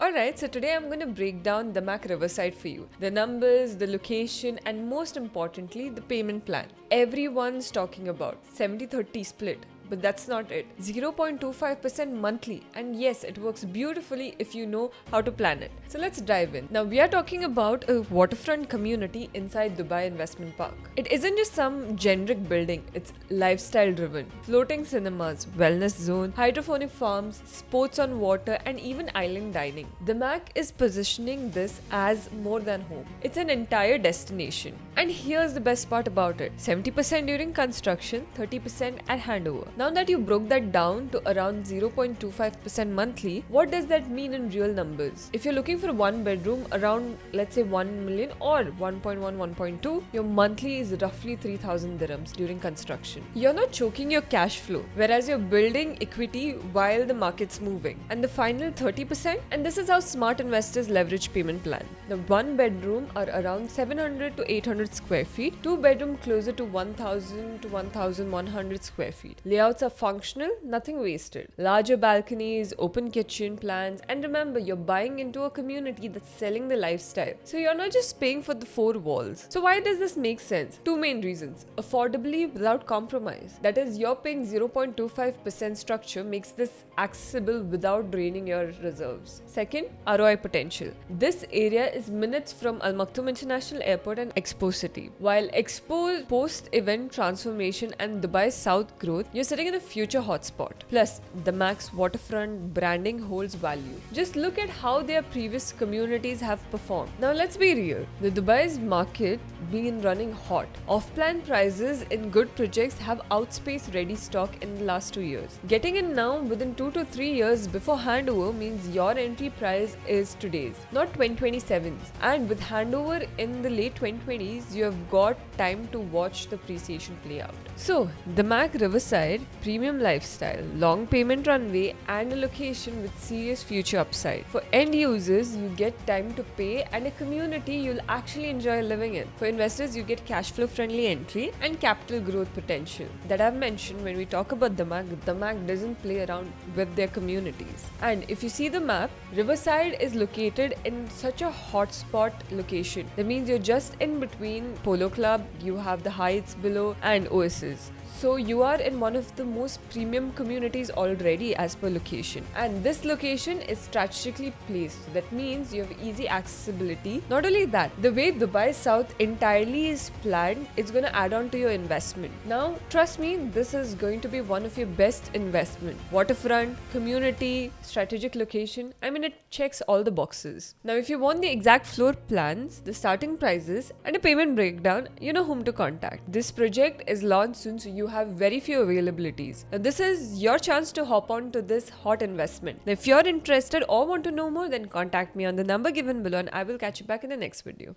Alright, so today I'm going to break down the Mac Riverside for you. The numbers, the location, and most importantly, the payment plan. Everyone's talking about 70-30 split. But that's not it. 0.25% monthly, and yes, it works beautifully if you know how to plan it. So let's dive in. Now, we are talking about a waterfront community inside Dubai Investment Park. It isn't just some generic building, it's lifestyle driven. Floating cinemas, wellness zone, hydroponic farms, sports on water, and even island dining. The Mac is positioning this as more than home. It's an entire destination. And here's the best part about it. 70% during construction, 30% at handover. Now that you broke that down to around 0.25% monthly, what does that mean in real numbers? If you're looking for one bedroom around, let's say 1 million or 1.1, 1.2, your monthly is roughly 3,000 dirhams during construction. You're not choking your cash flow, whereas you're building equity while the market's moving. And the final 30%, and this is how smart investors leverage payment plan. The one bedroom are around 700 to 800 square feet, two bedroom closer to 1,000 to 1,100 square feet. Layouts are functional, nothing wasted. Larger balconies, open kitchen plans, and remember, you're buying into a community that's selling the lifestyle. So you're not just paying for the four walls. So why does this make sense? Two main reasons. Affordably without compromise. That is, you're paying 0.25% structure makes this accessible without draining your reserves. Second, ROI potential. This area is minutes from Al Maktoum International Airport and Expo City. While Expo post-event transformation and Dubai's South growth, you're sitting in a future hotspot. Plus, the Mac's waterfront branding holds value. Just look at how their previous communities have performed. Now let's be real. The Dubai's market been running hot. Off-plan prices in good projects have outspaced ready stock in the last 2 years. Getting in now within 2 to 3 years before handover means your entry price is today's, not 2027's. And with handover in the late 2020s, you have got time to watch the appreciation play out. So, the Mac Riverside, premium lifestyle, long payment runway, and a location with serious future upside. For end users, you get time to pay and a community you'll actually enjoy living in. For investors, you get cash flow friendly entry and capital growth potential. That I've mentioned when we talk about the Mac doesn't play around with their communities. And if you see the map, Riverside is located in such a hotspot location. That means you're just in between Polo Club, you have the Heights below, and Oasis. So you are in one of the most premium communities already as per location. And this location is strategically placed. So that means you have easy accessibility. Not only that, the way Dubai South entirely is planned, it's going to add on to your investment. Now, trust me, this is going to be one of your best investment. Waterfront, community, strategic location. I mean, it checks all the boxes. Now, if you want the exact floor plans, the starting prices, and a payment breakdown, you know whom to contact. This project is launched soon, so you have very few availabilities. Now, this is your chance to hop on to this hot investment. Now, if you're interested or want to know more, then contact me on the number given below and I will catch you back in the next video.